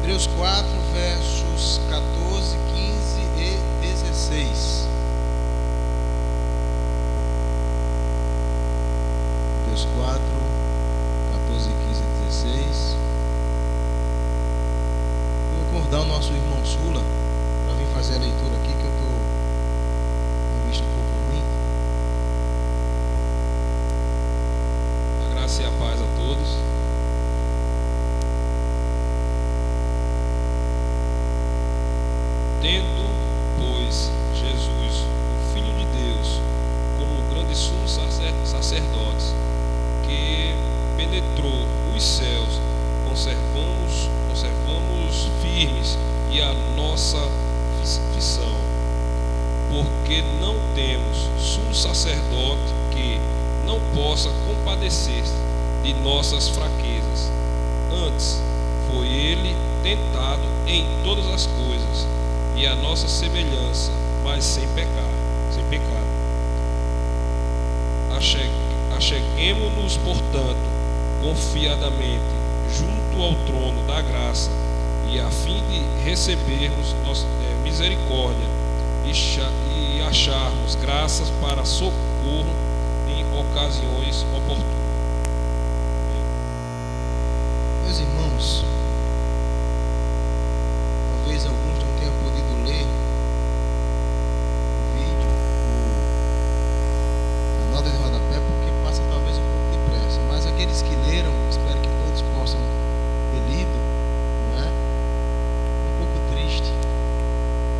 Hebreus 4, versos 14, 15 e 16. Hebreus 4, 14, 15 e 16. Eu vou convidar o nosso irmão Sula para vir fazer a leitura aqui, que eu estou com visto um pouco ruim. A graça e a paz a todos. Tendo, pois, Jesus, o Filho de Deus, como grande sumo sacerdote, que penetrou os céus, conservamos firmes e a nossa fissão, porque não temos sumo sacerdote que não possa compadecer-se de nossas fraquezas. Antes, foi ele tentado em todas as coisas, e a nossa semelhança, mas sem pecado. Acheguemo-nos, portanto, confiadamente junto ao trono da graça, e a fim de recebermos misericórdia e acharmos graças para socorro em ocasiões oportunas. Meus irmãos, talvez alguns não tenham podido ler o vídeo, a nota de rodapé, porque passa talvez um pouco depressa, mas aqueles que leram, espero que todos possam ter lido, não é? Um pouco triste.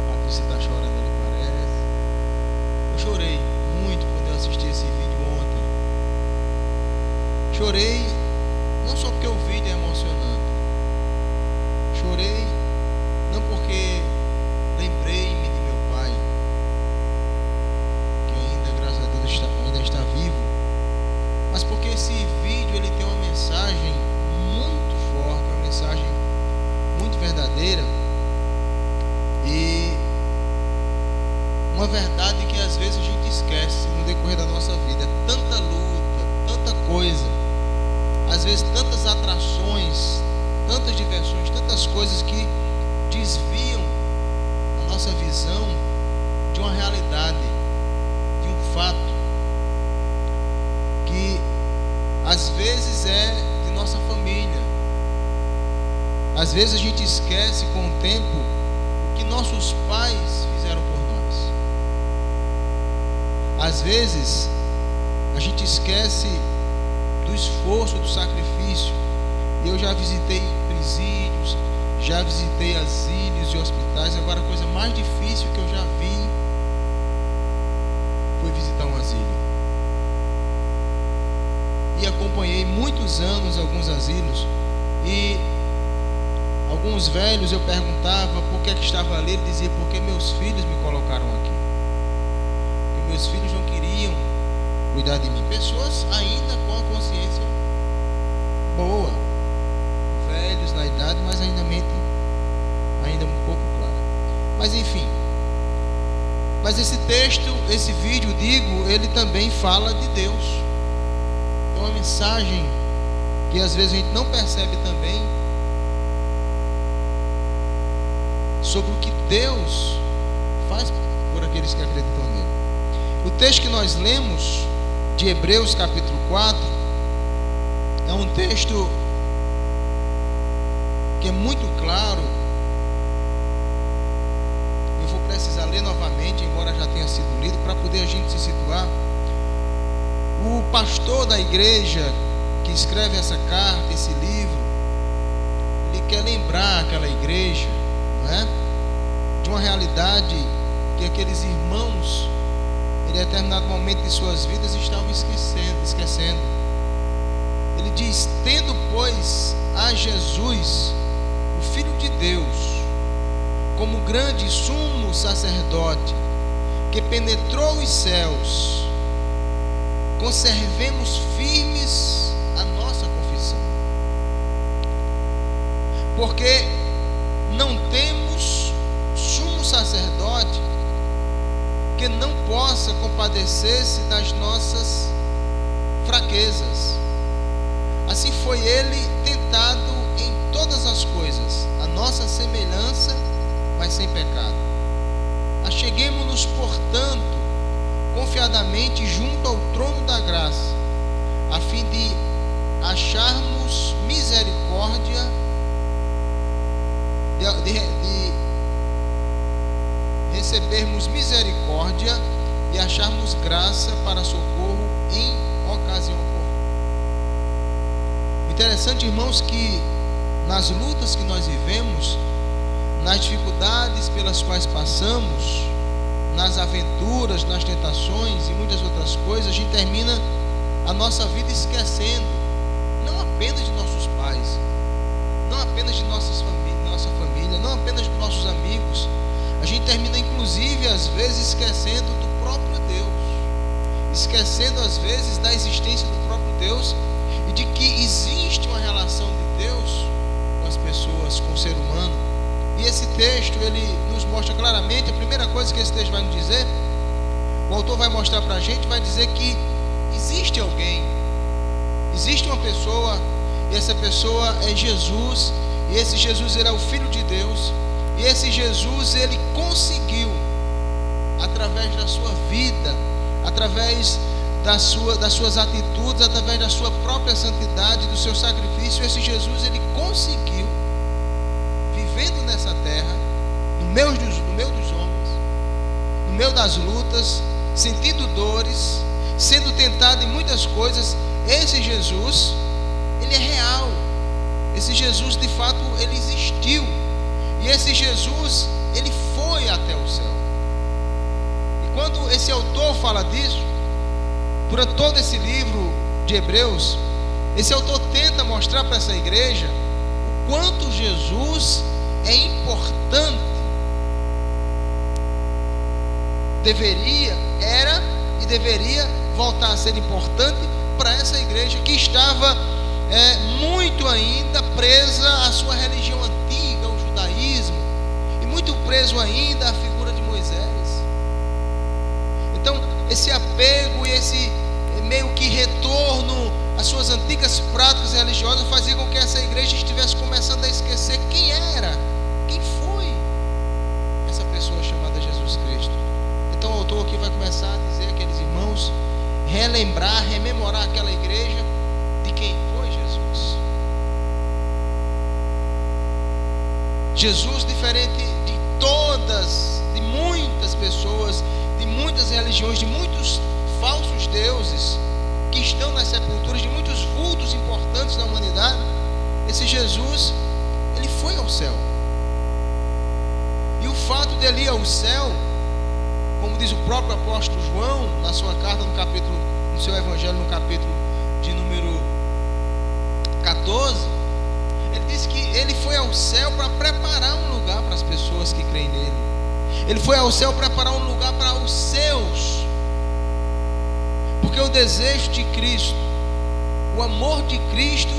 A Patrícia está chorando ali, parece. Eu chorei muito quando eu assisti esse vídeo ontem. Chorei não só porque o vídeo é emocionante, chorei não porque lembrei-me de meu pai, que ainda, graças a Deus, ainda está vivo, mas porque esse vídeo ele tem uma mensagem muito forte, uma mensagem muito verdadeira e uma verdade que às vezes a gente esquece no decorrer da nossa vida. É tanta luta, tanta coisa, às vezes tantas atrações, tantas diversões, tantas coisas que desviam a nossa visão de uma realidade, de um fato que às vezes é de nossa família. Às vezes a gente esquece com o tempo o que nossos pais fizeram por nós. Às vezes a gente esquece do esforço, do sacrifício. E eu já visitei presídios, já visitei asilos e hospitais. Agora a coisa mais difícil que eu já vi foi visitar um asilo. E acompanhei muitos anos alguns asilos. E alguns velhos eu perguntava por que estava ali. Ele dizia: porque meus filhos me colocaram aqui. Porque meus filhos não queriam cuidar de mim. Pessoas ainda com a consciência boa, velhos na idade, mas ainda um pouco clara. Mas enfim, mas esse texto, esse vídeo, ele também fala de Deus. É uma mensagem que às vezes a gente não percebe também sobre o que Deus faz por aqueles que acreditam nele. O texto que nós lemos de Hebreus capítulo 4 é um texto que é muito claro. Eu vou precisar ler novamente, embora já tenha sido lido, para poder a gente se situar. O pastor da igreja que escreve essa carta, esse livro, ele quer lembrar aquela igreja, não é? De uma realidade que aqueles irmãos, em determinado momento de suas vidas, estavam esquecendo. Ele diz: tendo, pois, a Jesus, o Filho de Deus, como grande sumo sacerdote, que penetrou os céus, conservemos firmes a nossa confissão. Porque não temos sumo sacerdote que não possa compadecer-se das nossas fraquezas. Assim foi ele tentado em todas as coisas, a nossa sem pecado. Acheguemo-nos, portanto, confiadamente junto ao trono da graça, a fim de acharmos misericórdia, de recebermos misericórdia e acharmos graça para socorro em ocasião oportuna. Interessante, irmãos, que nas lutas que nós vivemos, nas dificuldades pelas quais passamos, nas aventuras, nas tentações e muitas outras coisas, a gente termina a nossa vida esquecendo não apenas de nossos pais, não apenas de nossa família, não apenas de nossos amigos. A gente termina inclusive às vezes esquecendo do próprio Deus, esquecendo às vezes da existência do próprio Deus e de que existe uma relação de Deus com as pessoas, com o ser humano. E esse texto, ele nos mostra claramente. A primeira coisa que esse texto vai nos dizer, o autor vai mostrar para a gente, vai dizer que existe alguém, existe uma pessoa, e essa pessoa é Jesus, e esse Jesus, ele é o Filho de Deus, e esse Jesus, ele conseguiu, através da sua vida, através das suas atitudes, através da sua própria santidade, do seu sacrifício, esse Jesus, ele conseguiu, vivendo nessa terra, no meio dos homens, no meio das lutas, sentindo dores, sendo tentado em muitas coisas, esse Jesus, ele é real. Esse Jesus, de fato, ele existiu. E esse Jesus, ele foi até o céu. E quando esse autor fala disso, durante todo esse livro de Hebreus, esse autor tenta mostrar para essa igreja o quanto Jesus é importante. Era e deveria voltar a ser importante para essa igreja que estava muito ainda presa à sua religião antiga, ao judaísmo, e muito preso ainda à figura de Moisés. Então, esse apego e esse meio que retorno às suas antigas práticas religiosas fazia com que essa igreja estivesse começando a esquecer quem era, quem foi essa pessoa chamada Jesus Cristo. Então o autor aqui vai começar a dizer àqueles irmãos, relembrar, rememorar aquela igreja de quem foi Jesus. Jesus, diferente de muitas pessoas, de muitas religiões, de muitos falsos deuses que estão nas sepulturas, de muitos vultos importantes da humanidade, esse Jesus, ele foi ao céu. E o fato dele ir ao céu, como diz o próprio apóstolo João na sua carta, no seu evangelho, no capítulo de número 14, ele diz que ele foi ao céu para preparar um lugar para as pessoas que creem nele. Ele foi ao céu preparar um lugar para os seus, porque o desejo de Cristo, o amor de Cristo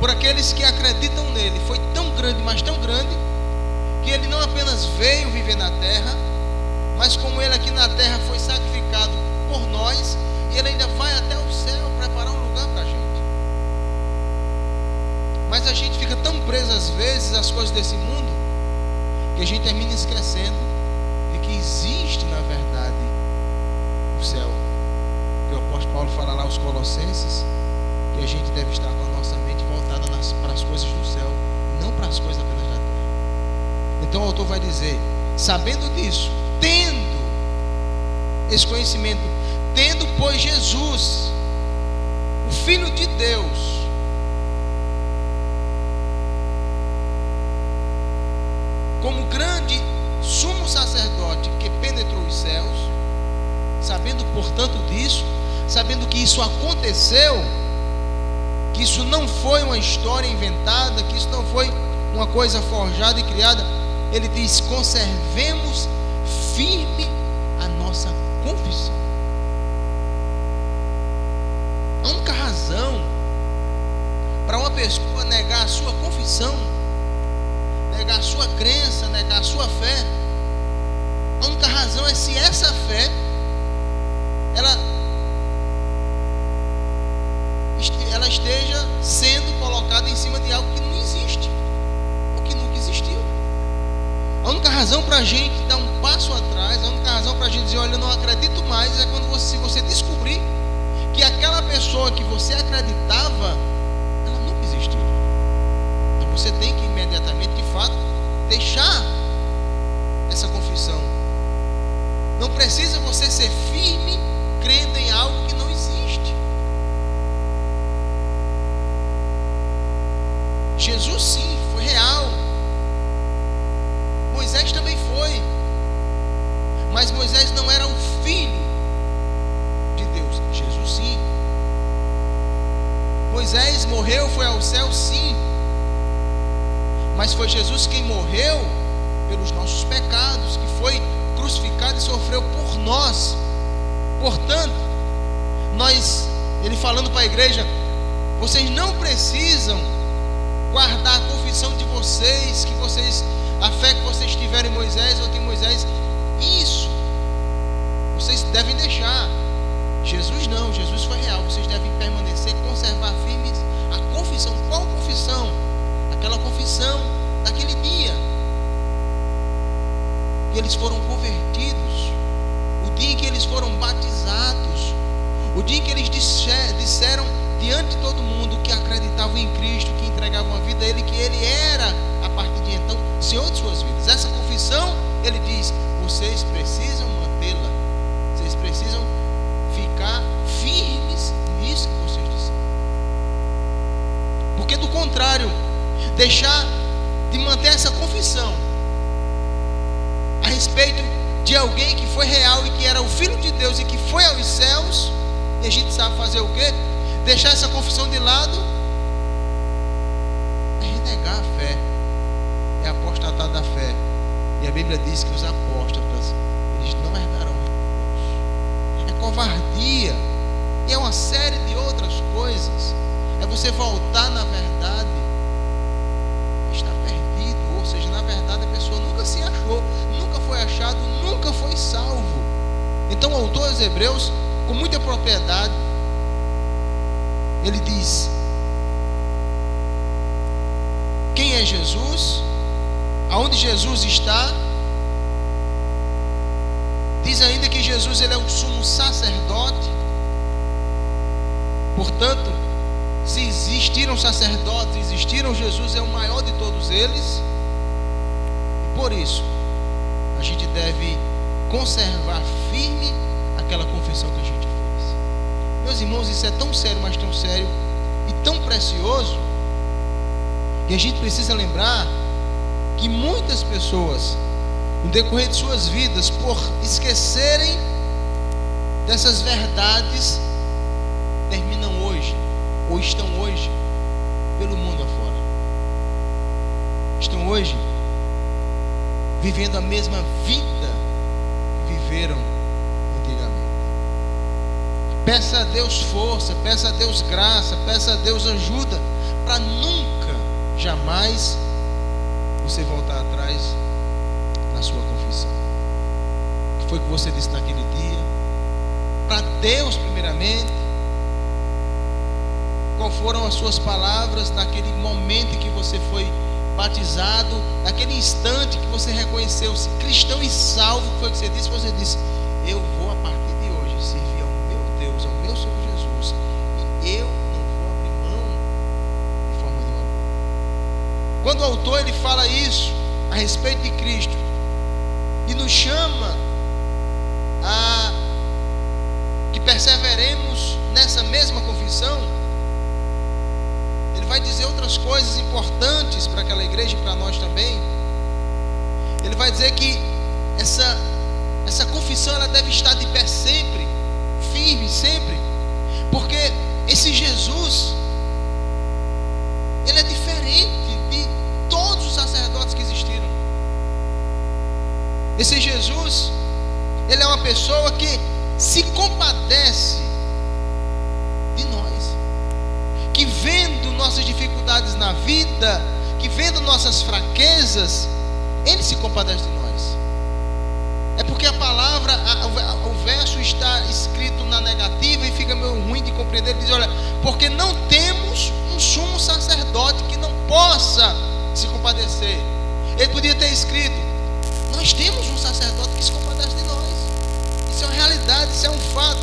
por aqueles que acreditam nele foi tão grande, mas tão grande, que ele não apenas veio viver na terra, mas como ele aqui na terra foi sacrificado por nós, e ele ainda vai até o céu preparar um lugar para a gente. Mas a gente fica tão preso às vezes às coisas desse mundo, que a gente termina esquecendo de que existe na verdade o céu. Que o apóstolo Paulo fala lá aos Colossenses, que a gente deve estar com a nossa mente voltada para as coisas do céu, não para as coisas apenas da terra. Então o autor vai dizer, sabendo disso, tendo esse conhecimento, tendo pois Jesus, o Filho de Deus, como grande sumo sacerdote que penetrou os céus, sabendo portanto disso, sabendo que isso aconteceu, que isso não foi uma história inventada, que isso não foi uma coisa forjada e criada, ele diz, conservemos firme a nossa confissão. A única razão para uma pessoa negar a sua confissão, negar a sua crença, negar a sua fé, a única razão é se essa fé ela esteja sendo colocada em cima de algo que não existe, ou que nunca existiu. A única razão razão para a gente dar um passo atrás, a única razão para a gente dizer, olha, eu não acredito mais, é quando se você descobrir que aquela pessoa que você acreditava, ela nunca existiu. Então você tem que imediatamente, de fato, deixar essa confissão. Não precisa você ser firme crendo em algo que não existe. Jesus sim, foi real. Moisés também foi. Mas Moisés não era o filho de Deus. Jesus sim. Moisés morreu, foi ao céu, sim. Mas foi Jesus quem morreu pelos nossos pecados, que foi crucificado e sofreu por nós. Portanto, ele falando para a igreja, vocês não precisam guardar a confissão de vocês, a fé que vocês tiveram em Moisés ou em Moisés. Isso vocês devem deixar. Jesus não, Jesus foi real. Vocês devem permanecer, conservar firmes a confissão. Qual confissão? Aquela confissão daquele dia que eles foram convertidos, o dia em que eles foram batizados, o dia em que eles disseram diante de todo mundo que acreditavam em Cristo, que entregavam a vida a Ele, que Ele era, a partir de então, Senhor de suas vidas. Essa confissão, Ele diz, vocês precisam mantê-la, vocês precisam ficar firmes nisso que vocês disseram. Porque do contrário, deixar de manter essa confissão a respeito de alguém que foi real e que era o Filho de Deus e que foi aos céus, e a gente sabe fazer o quê? Deixar essa confissão de lado é renegar a fé, é apostatar da fé. E a Bíblia diz que os apóstatas, eles não herdarão Deus. É covardia, e é uma série de outras coisas. É você voltar na verdade, está perdido, ou seja, na verdade a pessoa nunca se achou, nunca foi achado, nunca foi salvo. Então o autor aos Hebreus, com muita propriedade, ele diz: quem é Jesus? Aonde Jesus está? Diz ainda que Jesus, ele é o sumo sacerdote. Portanto, se existiram sacerdotes, existiram, Jesus é o maior de todos eles. E por isso a gente deve conservar firme aquela confissão que a gente fez. Meus irmãos, isso é tão sério, mas tão sério e tão precioso, que a gente precisa lembrar que muitas pessoas, no decorrer de suas vidas, por esquecerem dessas verdades, terminam hoje, ou estão hoje, pelo mundo afora. Estão hoje vivendo a mesma vida que viveram antigamente. Peça a Deus força, peça a Deus graça, peça a Deus ajuda, para nunca, jamais você voltar atrás na sua confissão. O que foi que você disse naquele dia? Para Deus, primeiramente. Qual foram as suas palavras naquele momento em que você foi batizado, naquele instante que você reconheceu-se cristão e salvo? Foi o que você disse? Você disse: eu vou a partir de hoje servir ao meu Deus, ao meu Senhor Jesus, e eu não vou abrir mão de forma nenhuma. Quando o autor ele fala isso a respeito de Cristo e nos chama a que perseveremos nessa mesma confissão, ele vai dizer outras coisas importantes para aquela igreja e para nós também. Ele vai dizer que essa confissão ela deve estar de pé sempre, firme sempre, porque esse Jesus, ele é diferente de todos os sacerdotes que existiram. Esse Jesus, ele é uma pessoa que se compadece de nós, que vendo nossas dificuldades na vida, que vendo nossas fraquezas, ele se compadece de nós. É porque a palavra, o verso está escrito na negativa e fica meio ruim de compreender. Ele diz: olha, porque não temos um sumo sacerdote que não possa se compadecer. Ele podia ter escrito: Nós temos um sacerdote que se compadece de nós. Isso é uma realidade, isso é um fato.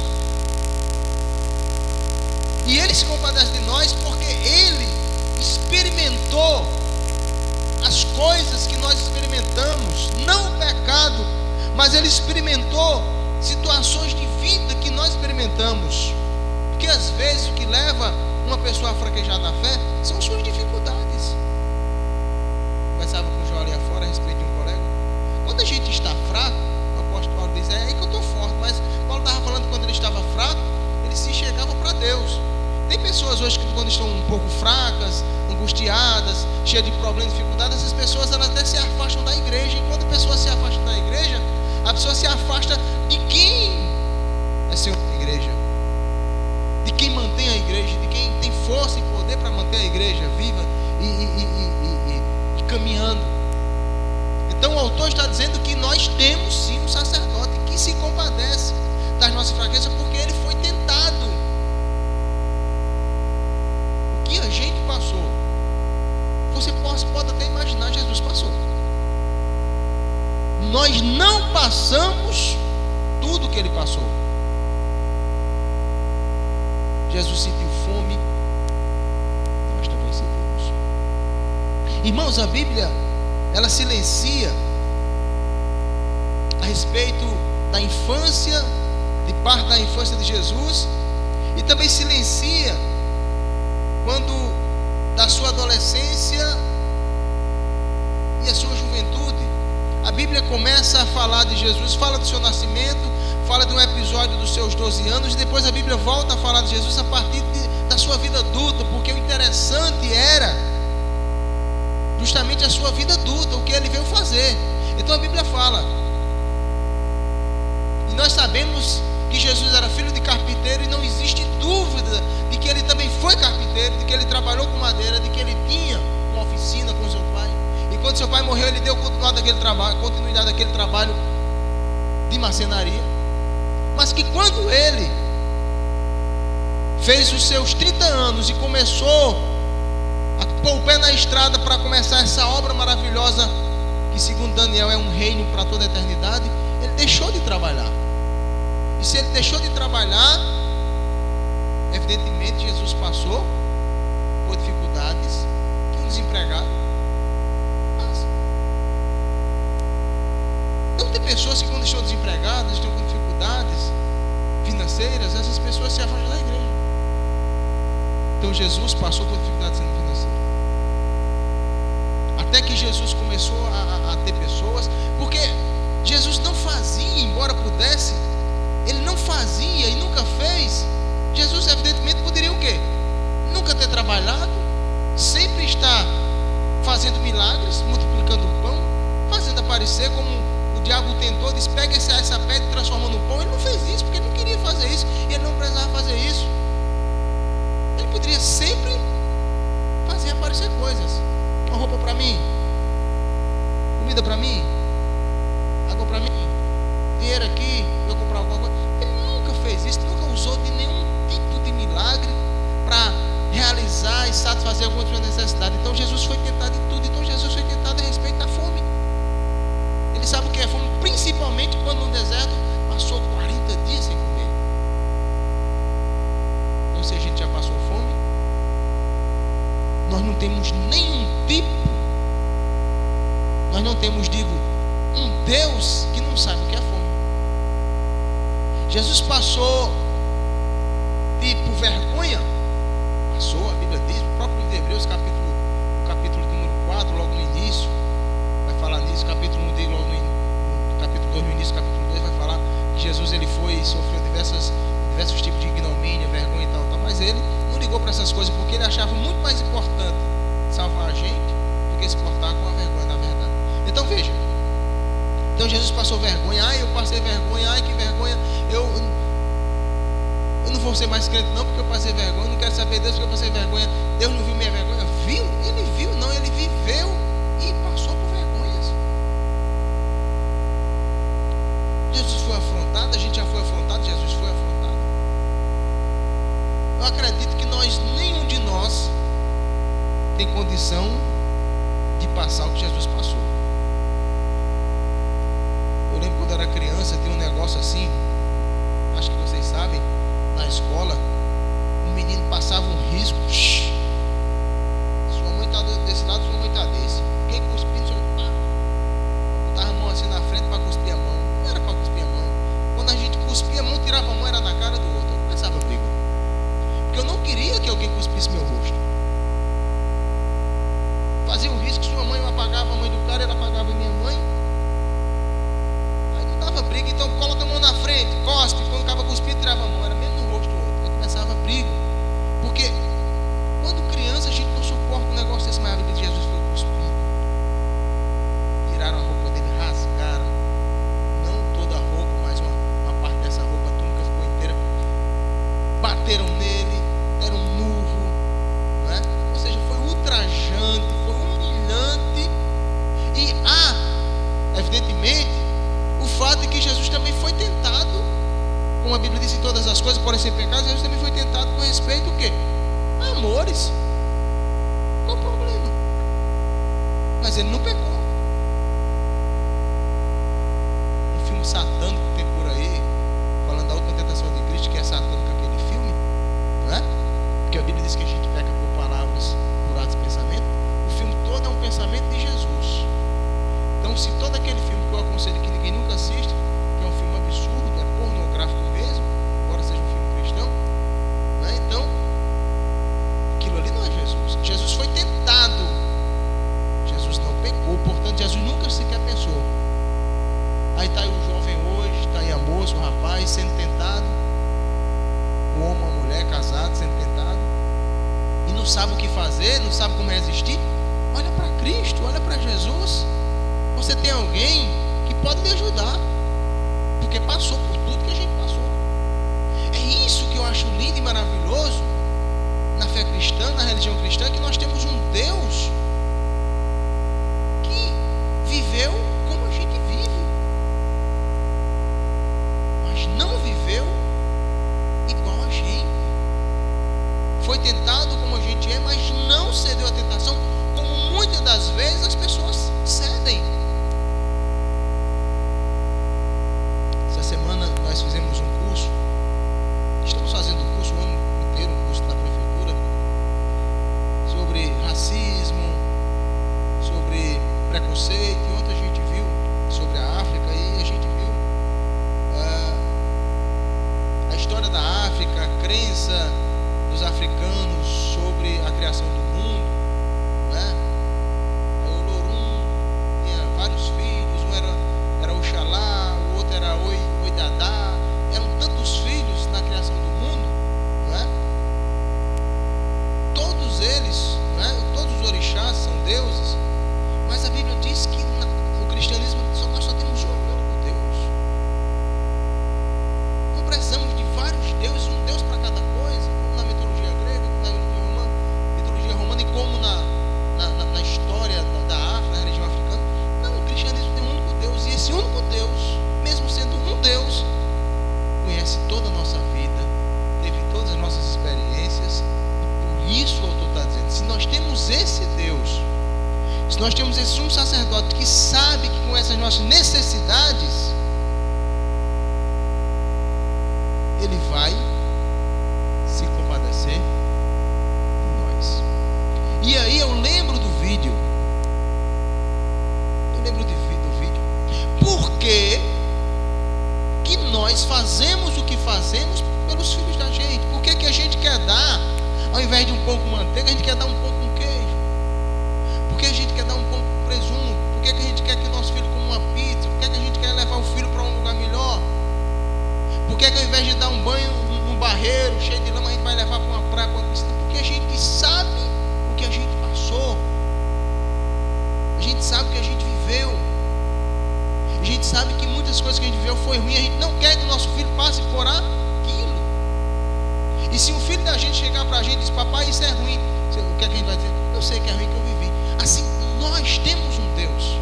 E ele se compadece de nós porque ele experimentou as coisas que nós experimentamos, não o pecado, mas ele experimentou situações de vida que nós experimentamos. Porque às vezes o que leva uma pessoa a fraquejar na fé são suas dificuldades. Conversava com o João ali afora a respeito de um colega. Quando a gente está fraco, o apóstolo Paulo diz, é aí que eu estou forte. Mas Paulo estava falando que quando ele estava fraco, ele se chegava para Deus. Tem pessoas hoje que quando estão um pouco fracas, angustiadas, cheias de problemas, dificuldades, essas pessoas elas até se afastam da igreja. E quando a pessoa se afasta da igreja, a pessoa se afasta de quem é Senhor da igreja, de quem mantém a igreja, de quem tem força e poder para manter a igreja viva e caminhando. Então o autor está dizendo que nós temos sim um sacerdote que se compadece das nossas fraquezas, porque ele foi tentado. O que a gente passou, você pode até imaginar, Jesus passou. Nós não passamos tudo que ele passou. Jesus sentiu fome, nós também sentimos. Irmãos, a Bíblia, ela silencia a respeito da infância, de parte da infância de Jesus, e também silencia quando da sua adolescência e a sua juventude. A Bíblia começa a falar de Jesus, fala do seu nascimento, fala de um episódio dos seus 12 anos, e depois a Bíblia volta a falar de Jesus a partir da sua vida adulta, porque o interessante era justamente a sua vida adulta, o que ele veio fazer. Então a Bíblia fala, e nós sabemos que Jesus era filho de carpinteiro, e não existe dúvida de que ele também foi carpinteiro, de que ele trabalhou com madeira, de que ele tinha uma oficina com seu pai. E quando seu pai morreu, ele deu continuidade daquele trabalho de marcenaria. Mas que quando ele fez os seus 30 anos e começou a pôr o pé na estrada para começar essa obra maravilhosa, que segundo Daniel é um reino para toda a eternidade, ele deixou de trabalhar. E se ele deixou de trabalhar, evidentemente Jesus passou por dificuldades que um desempregado passa. Então tem pessoas que quando estão desempregadas, estão com dificuldades financeiras, essas pessoas se afastam da igreja. Então Jesus passou por dificuldades financeiras. Até que Jesus começou a ter pessoas, porque Jesus não fazia, embora pudesse, ele não fazia e nunca fez. Jesus evidentemente poderia o quê? Nunca ter trabalhado, sempre estar fazendo milagres, multiplicando o pão, fazendo aparecer, como o diabo tentou, disse, pega essa pedra e transforma no pão. Ele não fez isso, porque ele não queria fazer isso, e ele não precisava fazer isso. Ele poderia sempre fazer aparecer coisas. Uma roupa para mim, comida para mim, água para mim, dinheiro aqui, eu comprar alguma coisa. Ele nunca fez isso, nunca usou de nenhum tipo de milagre para realizar e satisfazer alguma sua necessidade. Então Jesus foi tentado em tudo. Então Jesus foi tentado a respeito da fome. Ele sabe o que é fome, principalmente quando no deserto passou 40 dias sem comer. Então se a gente já passou fome, nós não temos nenhum tipo, nós não temos, um Deus que não sabe o que é fome. Jesus passou vergonha, passou, a Bíblia diz, o próprio livro de Hebreus, capítulo número 4, logo no início, vai falar nisso, capítulo 1 dele, logo no capítulo 2, no início, capítulo 2, vai falar que Jesus ele foi e sofreu diversos tipos de ignomínia, vergonha e tal, mas ele não ligou para essas coisas, porque ele achava muito mais importante salvar a gente do que se portar com a vergonha da verdade. Então veja, então Jesus passou vergonha, eu passei vergonha, que vergonha, eu não vou ser mais crente não, porque eu passei vergonha, não quero saber de Deus porque eu passei vergonha. Deus não viu minha vergonha? Viu? Ele viu, não, ele viveu e passou por vergonhas. Jesus foi afrontado, a gente já foi afrontado, Jesus foi afrontado. Eu acredito que nenhum de nós tem condição de passar o que Jesus passou. eu era criança, tinha um negócio assim, acho que vocês sabem, na escola, um menino passava um risco, sua mãe está desse lado, sua mãe está desse. Quem cuspindo, botava a mão assim na frente para cuspir a mão. Não era para cuspir a mão. Quando a gente cuspia a mão, tirava a mão, era na cara do outro. Eu começava a briga. Porque eu não queria que alguém cuspisse meu rosto. Fazia um risco, sua mãe apagava a mãe do cara, ele apagava a minha mãe. Aí não dava briga, então coloca a mão na frente, cospe, quando acaba cuspindo, tirava a mão, era mesmo no rosto do outro. Aí começava a briga. Porque quando criança a gente não suporta um negócio desse, mas a vida de Jesus foi cuspido. Tiraram a roupa dele, rasgaram. Não toda a roupa, mas uma parte dessa roupa, a túnica ficou inteira. Bateram nele, deram um murro, não é? Ou seja, foi ultrajante, foi humilhante. E evidentemente, o fato de que Jesus também foi tentado, como a Bíblia diz, em todas as coisas podem ser pecadas, Jesus também foi tentado com respeito ao quê? A amores. Qual o problema? Mas ele não pecou. Um filme satânico que tem por aí, falando da última tentação de Cristo, que é satânico aquele filme, não é? Porque a Bíblia diz que a gente peca por palavras, por atos de pensamento. O filme todo é um pensamento de Jesus. Então, se todo aquele filme que eu aconselho que ninguém nunca assiste, que é um filme absurdo, é pornográfico mesmo, embora seja um filme cristão, não é? Então, aquilo ali não é Jesus. Jesus foi tentado. Jesus não pecou, portanto, Jesus nunca sequer pensou. Aí está aí o jovem hoje, está aí a moça, o rapaz sendo tentado, o homem, a mulher casado sendo tentado, e não sabe o que fazer, não sabe como resistir. Olha para Cristo, olha para Jesus. Você tem alguém que pode lhe ajudar, porque passou por tudo que a gente passou. É isso que eu acho lindo e maravilhoso na fé cristã, na religião cristã, que nós temos um Deus que viveu como a gente vive, mas não viveu igual a gente. Foi tentado como a gente é, mas não cedeu à tentação, como muitas das vezes as pessoas cedem. Essa semana nós fizemos um curso, estamos fazendo um curso o ano inteiro, um curso da prefeitura, sobre racismo, sobre preconceito. E ontem a gente viu sobre a África, e a gente viu a história da África, a crença dos africanos sobre a criação do mundo, né? Aí o Lorum tinha vários filhos, um era Oxalá, o outro era Oidadá, eram tantos filhos na criação do mundo, não é? Todos eles, não é? Todos os orixás são deuses, mas a Bíblia diz que no cristianismo nós só temos um único Deus. Não precisamos de vários deuses, um Deus para cada coisa, como na mitologia grega, como na mitologia romana e como na história da África, na religião africana. Não, o cristianismo tem um único Deus, e esse único Deus, mesmo sendo um Deus, conhece toda a nossa vida, teve todas as nossas experiências, e por isso o autor está dizendo, se nós temos esse Deus, se nós temos esse sumo sacerdote que sabe, que conhece as nossas necessidades, ele vai se compadecer de nós. E aí eu lembro do vídeo. Por que nós fazemos o que fazemos pelos filhos da gente? Por que a gente quer dar, ao invés de um pão com manteiga, a gente quer dar um pão com queijo? Por que a gente quer dar um pão com presunto? Por que a gente quer que o nosso filho coma uma pizza? Por que a gente quer levar o filho para um lugar melhor? Por que ao invés de dar um banho num barreiro cheio de lama, a gente vai levar para uma praia, para uma piscina? Porque a gente sabe o que a gente passou. A gente sabe o que a gente viveu. A gente sabe que muitas coisas que a gente viveu foi ruim. A gente não quer que o nosso filho passe por aquilo. E se um filho da gente chegar para a gente e dizer, papai, isso é ruim, o que é que a gente vai dizer? Eu sei que é ruim, que eu vivi. Assim, nós temos um Deus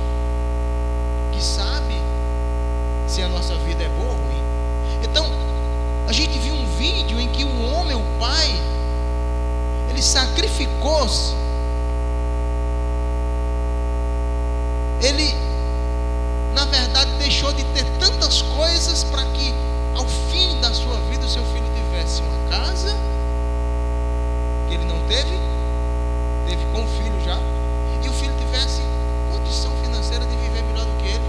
que sabe se a nossa vida é boa ou ruim. Então, a gente viu um vídeo em que o homem, o pai, ele sacrificou-se. Ele, na verdade, deixou deixou de ter tantas coisas para que ao fim da sua vida o seu filho tivesse uma casa que ele não teve com o filho já, e o filho tivesse condição financeira de viver melhor do que ele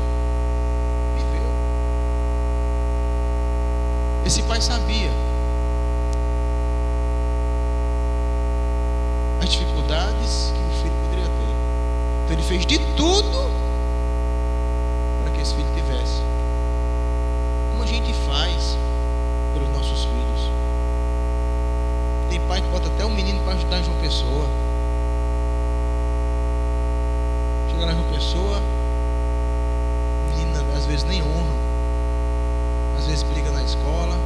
viveu. Esse pai sabia as dificuldades que o filho poderia ter, então ele fez de tudo para que esse filho tivesse, como a gente faz pelos nossos filhos. Tem pai que bota até um menino para ajudar em João Pessoa. Chega lá em João Pessoa, o menino às vezes nem honra, às vezes briga na escola,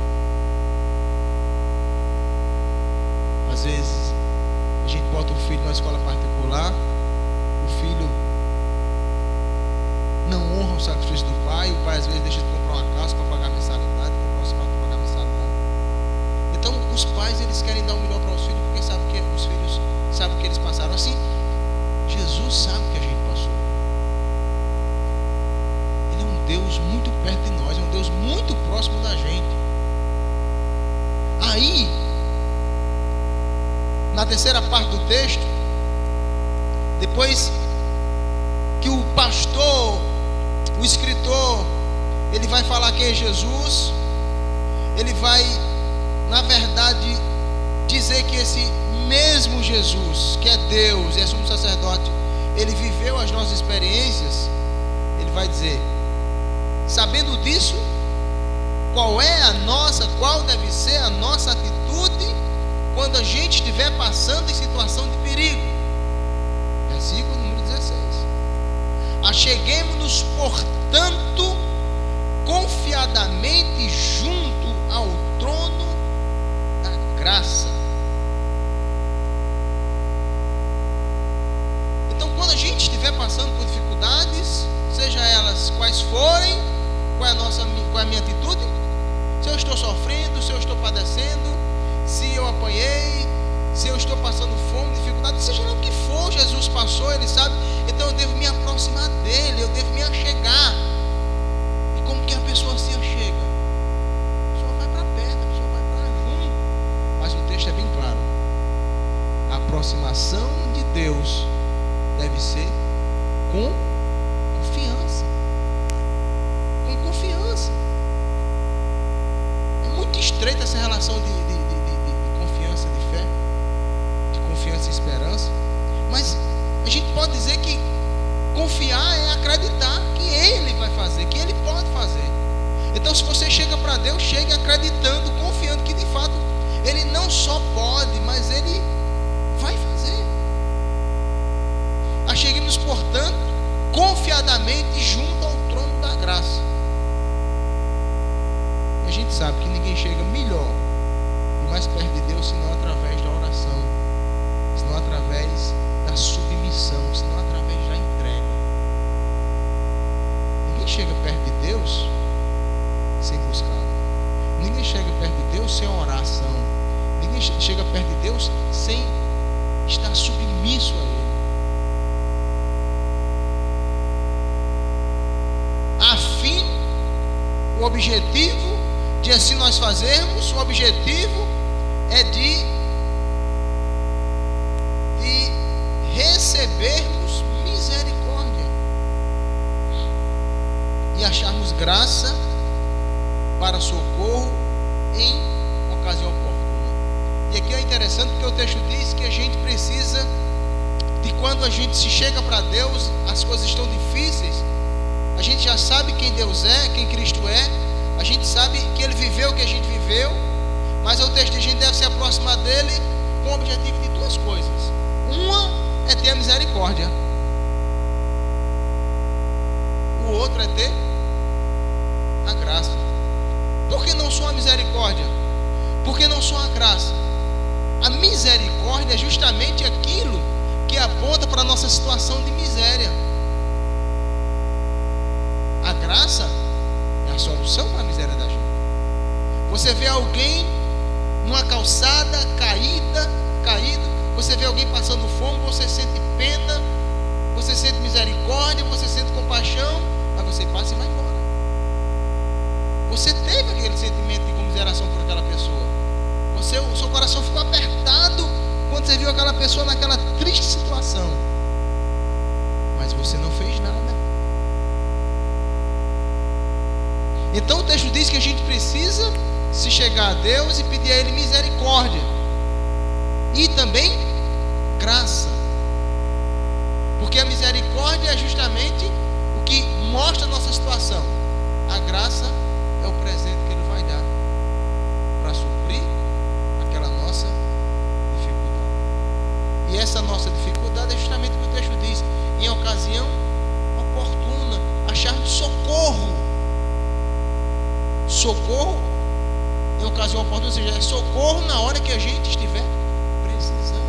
às vezes a gente bota o filho numa escola particular, o filho não honra o sacrifício do pai, o pai às vezes deixa de comprar uma casa para pagar a mensalidade, comprar um sapato para pagar a mensalidade. Então os pais, eles querem dar o melhor para os filhos, porque sabem que os filhos sabem o que eles passaram. Assim, Jesus sabe o que a gente passou. Ele é um Deus muito perto de nós, é um Deus muito próximo da gente. Aí, na terceira parte do texto, depois que o pastor, o escritor, ele vai falar quem é Jesus, ele vai, na verdade, dizer que esse mesmo Jesus, que é Deus e é sumo sacerdote, ele viveu as nossas experiências. Ele vai dizer: sabendo disso, qual deve ser a nossa atitude quando a gente estiver passando em situação de perigo. Versículo número 16. Acheguemo-nos, portanto, confiadamente junto ao trono da graça. Então, quando a gente estiver passando por dificuldades, seja elas quais forem, qual é a minha atitude? Se eu estou sofrendo, se eu estou padecendo, se eu apanhei, se eu estou passando fome, dificuldade, seja lá o que for, Jesus passou, Ele sabe. Então eu devo me aproximar dEle, eu devo me achegar. E como que a pessoa se achega? A pessoa vai para perto, a pessoa vai para junto. Mas o texto é bem claro: a aproximação de Deus deve ser com confiança. Com confiança. É muito estreita essa relação de confiança, de fé, de confiança e esperança. Mas a gente pode dizer que confiar é acreditar que Ele vai fazer, que Ele pode fazer. Então, se você chega para Deus, chegue acreditando, confiando que de fato Ele não só pode, mas Ele vai fazer. Acheguemos, portanto, confiadamente junto ao trono da graça. E a gente sabe que ninguém chega melhor e mais perto de Deus senão através da oração, senão através da submissão, senão através da entrega. Ninguém chega perto de Deus sem buscar. Ninguém chega perto de Deus sem oração. Ninguém chega perto de Deus sem estar submisso a Ele. A fim, o objetivo de assim nós fazermos, o objetivo é de recebermos misericórdia e acharmos graça para socorro em ocasião oportuna. E aqui é interessante porque o texto diz que a gente precisa de, quando a gente se chega para Deus, as coisas estão difíceis, a gente já sabe quem Deus é, quem Cristo é, a gente sabe que Ele viveu o que a gente viveu, mas o texto diz que a gente deve se aproximar dEle com o objetivo de duas coisas. Uma é ter a misericórdia, o outro é ter a graça. Por que não só a misericórdia? Por que não só a graça? A misericórdia é justamente aquilo que aponta para a nossa situação de miséria. A graça é a solução para a miséria da gente. Você vê alguém numa calçada caído, você vê alguém passando fome, você sente pena, você sente misericórdia, você sente compaixão, mas você passa e vai embora. você não fez nada. Então o texto diz que a gente precisa se chegar a Deus e pedir a Ele misericórdia e também graça, porque a misericórdia é justamente o que mostra a nossa situação. A graça é o presente que Ele vai dar para suprir aquela nossa dificuldade. E essa nossa dificuldade é justamente o que o texto diz: em ocasião oportuna, acharmos socorro. Socorro em ocasião oportuna, ou seja, é socorro na hora que a gente estiver precisando.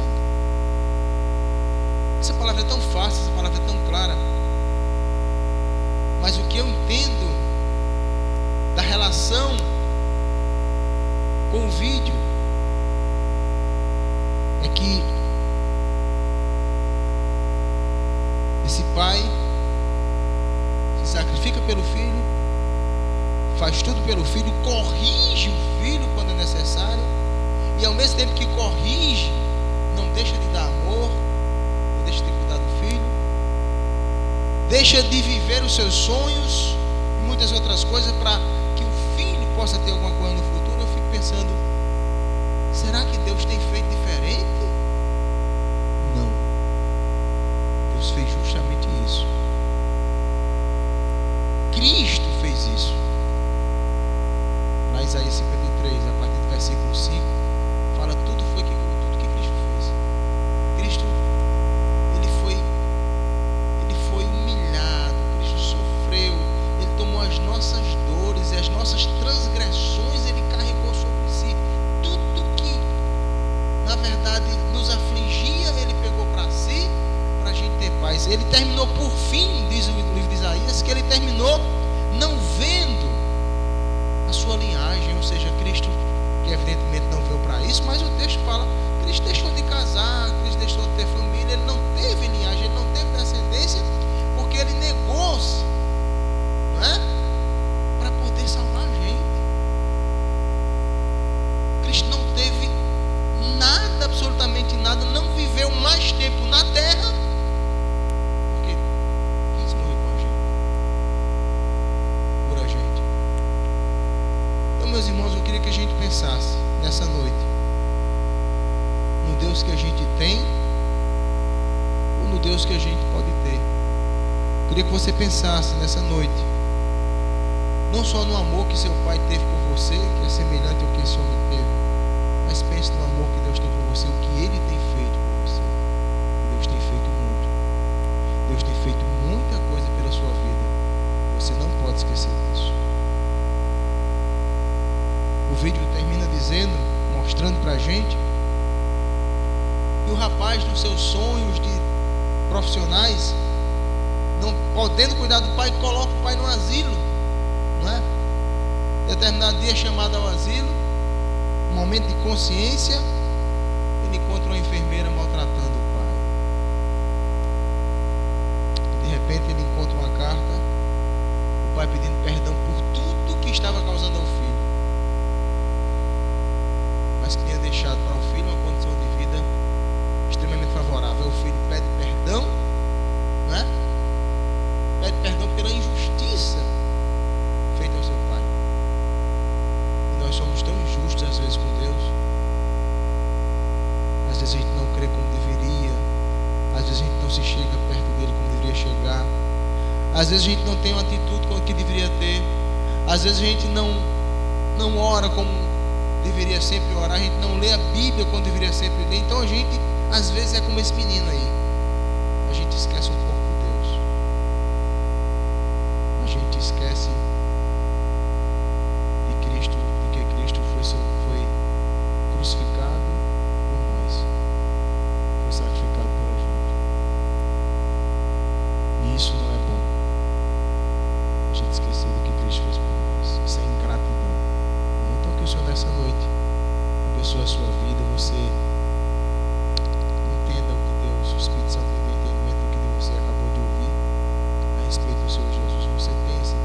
Essa palavra é tão fácil, essa palavra é tão clara, mas o que eu entendo da relação com o vídeo é que esse pai se sacrifica pelo filho, faz tudo pelo filho, corrige o filho quando é necessário, e ao mesmo tempo que corrige, não deixa de dar amor, não deixa de cuidar do filho, deixa de viver os seus sonhos e muitas outras coisas para que o filho possa ter alguma coisa no futuro. Eu fico pensando, será que Deus tem feito diferente? Não. Deus fez justamente isso. Cristo fez isso. Na Isaías 53, a partir do versículo 5, fala tudo que Cristo fez. Cristo, ele foi humilhado, Cristo sofreu, ele tomou as nossas dores e as nossas transgressões, ele carregou sobre si. Tudo que na verdade nos afligia, ele pegou para si, para a gente ter paz. Ele terminou por fim, diz o livro de Isaías, que ele terminou não vendo a sua linhagem, ou seja, Cristo, que evidentemente não veio para isso, mas o texto fala, Cristo deixou de casar, Cristo deixou de ter família, ele não teve linhagem, ele não teve descendência, porque ele negou-se, não é? Para poder salvar a gente. Cristo não teve nada, absolutamente nada, não viveu mais tempo na terra, porque quis morrer por a gente. Então, meus irmãos, eu queria que a gente pensasse nessa noite no Deus que a gente tem ou no Deus que a gente pode ter. Eu queria que você pensasse nessa noite não só no amor que seu pai teve por você, que é semelhante ao que esse homem teve, mas pense no amor que Deus tem por você, o que Ele tem feito por você. Deus tem feito muito. Deus tem feito muita coisa pela sua vida. Você não pode esquecer disso. O vídeo termina dizendo, mostrando pra gente, que o rapaz, nos seus sonhos de profissionais, não podendo cuidar do pai, coloca o pai no asilo, não é? Determinado dia, chamado ao asilo, um momento de consciência, ele encontra uma enfermeira maltratando o pai. De repente ele encontra uma carta, o pai pedindo perdão por tudo que estava causando ao filho, mas que tinha deixado para o filho uma condição de vida extremamente favorável. O filho pede perdão, não é? Pede perdão pela injustiça feita ao seu pai. E nós somos tão injustos às vezes com Deus. Às vezes a gente não crê como deveria, às vezes a gente não se chega perto dele como deveria chegar, às vezes a gente não tem uma atitude como que deveria ter, às vezes a gente não ora como deveria sempre orar, a gente não lê a Bíblia como deveria sempre ler. Então a gente às vezes é como esse menino aí, a gente esquece um pouco de Deus, a gente esquece de Cristo, de que Cristo foi crucificado por nós, foi sacrificado por nós. E isso não é bom, a gente esquecer do que Cristo fez por nós. Isso é ingratidão. Então que o Senhor nessa noite abençoe a sua vida, você entenda o que Deus, o Espírito Santo, dê entendimento do que você acabou de ouvir a respeito do Senhor Jesus. Você tem esse